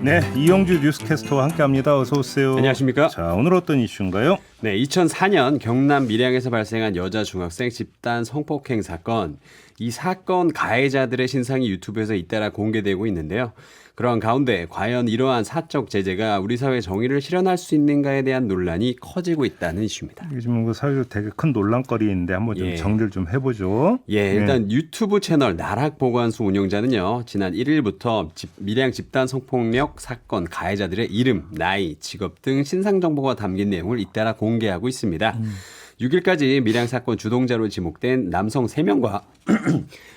네, 이영주 뉴스캐스터와 함께합니다. 어서 오세요. 안녕하십니까? 자, 오늘 어떤 이슈인가요? 네, 2004년 경남 밀양에서 발생한 여자 중학생 집단 성폭행 사건. 이 사건 가해자들의 신상이 유튜브에서 잇따라 공개되고 있는데요. 그러한 가운데 과연 이러한 사적 제재가 우리 사회 정의를 실현할 수 있는가에 대한 논란이 커지고 있다는 이슈입니다. 요즘 그 사회적으로 되게 큰 논란거리인데 한번 좀 정리를 좀 해보죠. 일단 유튜브 채널 나락보관소 운영자는요. 지난 1일부터 밀양 집단 성폭력 사건 가해자들의 이름, 나이, 직업 등 신상 정보가 담긴 내용을 잇따라 공개하고 있습니다. 6일까지 밀양 사건 주동자로 지목된 남성 3명과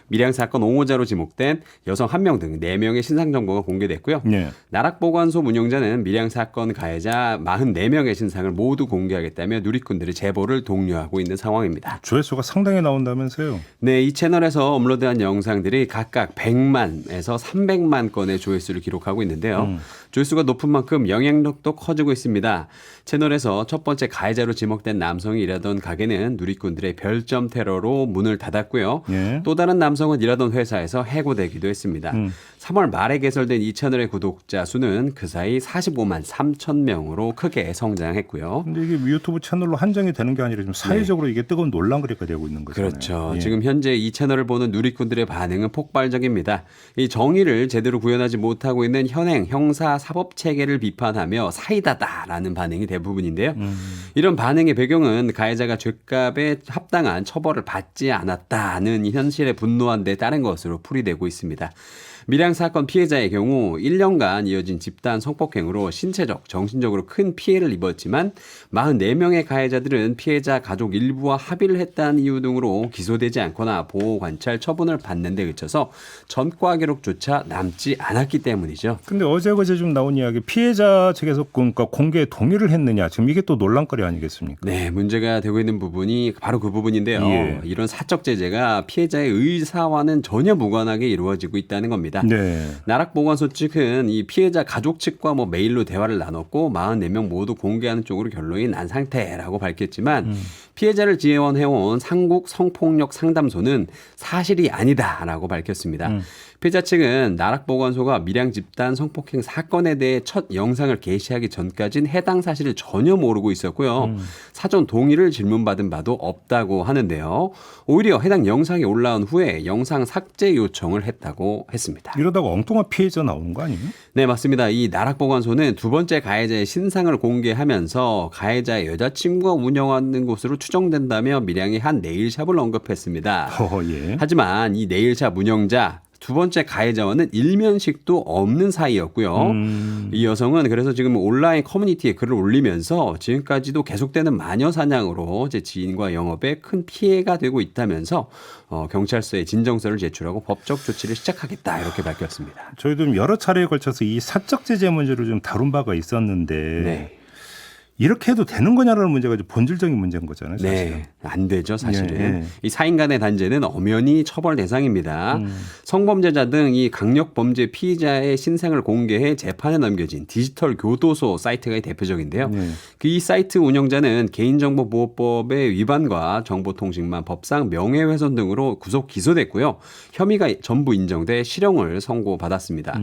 밀양 사건 옹호자로 지목된 여성 1명 등 4명의 신상 정보가 공개됐고요. 네. 나락보관소 운영자는 밀양 사건 가해자 44명의 신상을 모두 공개하겠다며 누리꾼들의 제보를 독려하고 있는 상황입니다. 조회수가 상당히 나온다면서요? 네, 이 채널에서 업로드한 영상들이 각각 100만에서 300만 건의 조회수를 기록하고 있는데요. 조회수가 높은 만큼 영향력도 커지고 있습니다. 채널에서 첫 번째 가해자로 지목된 남성이 일하던 가게는 누리꾼들의 별점 테러로 문을 닫았고요. 예. 또 다른 남성은 일하던 회사에서 해고되기도 했습니다. 3월 말에 개설된 이 채널의 구독자 수는 그 사이 45만 3천 명으로 크게 성장했고요. 근데 이게 유튜브 채널로 한정이 되는 게 아니라 좀 사회적으로 이게 뜨거운 논란거리가 되고 있는 거잖아요. 그렇죠. 예. 지금 현재 이 채널을 보는 누리꾼들의 반응은 폭발적입니다. 이 정의를 제대로 구현하지 못하고 있는 현행 형사 사법 체계를 비판하며 사이다다라는 반응이 대부분인데요. 이런 반응의 배경은 가해자가 죗값에 합당한 처벌을 받지 않았다는 현실에 분노한 데 따른 것으로 풀이되고 있습니다. 밀양 사건 피해자의 경우 1년간 이어진 집단 성폭행으로 신체적, 정신적으로 큰 피해를 입었지만 44명의 가해자들은 피해자 가족 일부와 합의를 했다는 이유 등으로 기소되지 않거나 보호관찰 처분을 받는 데 그쳐서 전과 기록조차 남지 않았기 때문이죠. 근데 어제 좀 나온 이야기 피해자 측에서 그러니까 공개에 동의를 했느냐 지금 이게 또 논란거리 아니겠습니까? 네, 문제가 되고 있는 부분이 바로 그 부분인데요. 예. 이런 사적 제재가 피해자의 의사와는 전혀 무관하게 이루어지고 있다는 겁니다. 네. 나락보관소 측은 이 피해자 가족 측과 메일로 대화를 나눴고 44명 모두 공개하는 쪽으로 결론이 난 상태라고 밝혔지만 피해자를 지원해온 상국 성폭력 상담소는 사실이 아니다라고 밝혔습니다. 피해자 측은 나락보관소가 밀양 집단 성폭행 사건에 대해 첫 영상을 게시하기 전까지는 해당 사실을 전혀 모르고 있었고요. 사전 동의를 질문받은 바도 없다고 하는데요. 오히려 해당 영상이 올라온 후에 영상 삭제 요청을 했다고 했습니다. 이러다가 엉뚱한 피해자 나오는 거 아니에요? 네, 맞습니다. 이 나락보관소는 두 번째 가해자의 신상을 공개하면서 가해자의 여자친구가 운영하는 곳으로 추정된다며 밀양의 한 네일샵을 언급했습니다. 예. 하지만 이 네일샵 운영자 두 번째 가해자와는 일면식도 없는 사이였고요. 이 여성은 그래서 지금 온라인 커뮤니티에 글을 올리면서 지금까지도 계속되는 마녀 사냥으로 제 지인과 영업에 큰 피해가 되고 있다면서 경찰서에 진정서를 제출하고 법적 조치를 시작하겠다 이렇게 밝혔습니다. 저희도 여러 차례에 걸쳐서 이 사적 제재 문제를 좀 다룬 바가 있었는데 네. 이렇게 해도 되는 거냐라는 문제가 좀 본질적인 문제인 거잖아요. 사실은. 네, 안 되죠, 사실은. 네. 이 사인 간의 단죄는 엄연히 처벌 대상입니다. 성범죄자 등 이 강력범죄 피의자의 신상을 공개해 재판에 넘겨진 디지털 교도소 사이트가 대표적인데요. 그 이 사이트 운영자는 개인정보보호법의 위반과 정보통신망 법상 명예훼손 등으로 구속 기소됐고요. 혐의가 전부 인정돼 실형을 선고받았습니다.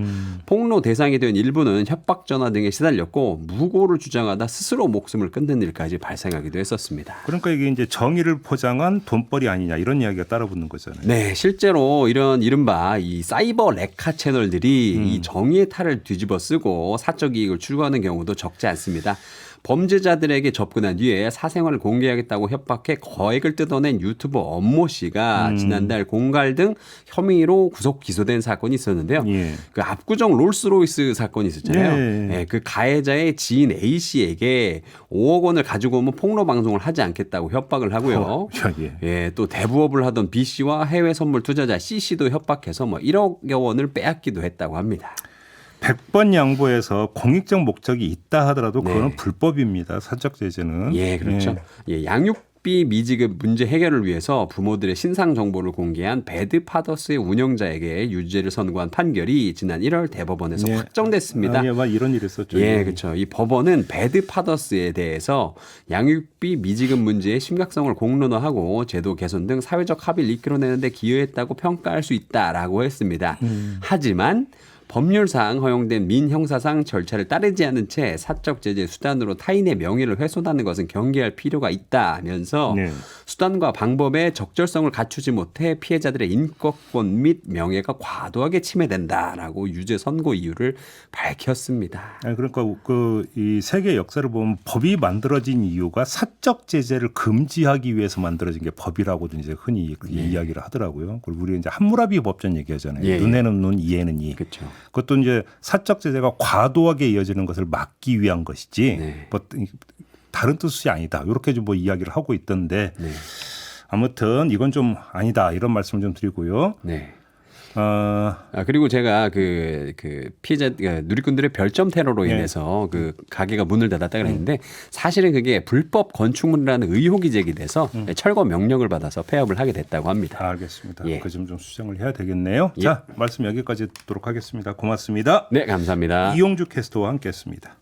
폭로 대상이 된 일부는 협박 전화 등에 시달렸고 무고를 주장하다 스스로 목숨을 끊는 일까지 발생하기도 했었습니다. 그러니까 이게 이제 정의를 포장한 돈벌이 아니냐 이런 이야기가 따라붙는 거잖아요. 네, 실제로 이런 이른바 이 사이버 레카 채널들이 이 정의의 탈을 뒤집어 쓰고 사적 이익을 추구하는 경우도 적지 않습니다. 범죄자들에게 접근한 뒤에 사생활을 공개하겠다고 협박해 거액을 뜯어낸 유튜버 엄모 씨가 지난달 공갈 등 혐의로 구속 기소된 사건이 있었는데요. 예. 그 압구정 롤스로이스 사건이 있었잖아요. 네. 네, 그 가해자의 지인 A 씨에게 5억 원을 가지고 오면 폭로 방송을 하지 않겠다고 협박을 하고요. 예, 또 대부업을 하던 B 씨와 해외 선물 투자자 C 씨도 협박해서 1억여 원을 빼앗기도 했다고 합니다. 100번 양보해서 공익적 목적이 있다 하더라도 그거는 네. 불법입니다. 사적 제재는. 예, 그렇죠. 양육비 미지급 문제 해결을 위해서 부모들의 신상 정보를 공개한 배드파더스의 운영자에게 유죄를 선고한 판결이 지난 1월 대법원에서 네. 확정됐습니다. 이런 일이 있었죠. 예, 그렇죠. 이 법원은 배드파더스에 대해서 양육비 미지급 문제의 심각성을 공론화하고 제도 개선 등 사회적 합의를 이끌어내는 데 기여했다고 평가할 수 있다라고 했습니다. 하지만 법률상 허용된 민형사상 절차를 따르지 않은 채 사적 제재 수단으로 타인의 명예를 훼손하는 것은 경계할 필요가 있다면서 네. 수단과 방법의 적절성을 갖추지 못해 피해자들의 인권권 및 명예가 과도하게 침해된다라고 유죄 선고 이유를 밝혔습니다. 아니, 그러니까 이 세계 역사를 보면 법이 만들어진 이유가 사적 제재를 금지하기 위해서 만들어진 게 법이라고도 이제 흔히 이야기를 하더라고요. 그리고 우리 이제 함무라비 법전 얘기하잖아요. 예. 눈에는 눈, 이에는 이. 그렇죠. 그것도 이제 사적 제재가 과도하게 이어지는 것을 막기 위한 것이지 네. 뭐 다른 뜻이 아니다. 이렇게 좀 뭐 이야기를 하고 있던데 네. 아무튼 이건 좀 아니다 이런 말씀을 좀 드리고요. 네. 그리고 제가 그 피해자 누리꾼들의 별점 테러로 인해서 그 가게가 문을 닫았다 그랬는데 사실은 그게 불법 건축물이라는 의혹이 제기돼서 철거 명령을 받아서 폐업을 하게 됐다고 합니다. 알겠습니다. 예. 그 점 좀 수정을 해야 되겠네요. 예. 자, 말씀 여기까지 듣도록 하겠습니다. 고맙습니다. 네, 감사합니다. 이용주 캐스터와 함께했습니다.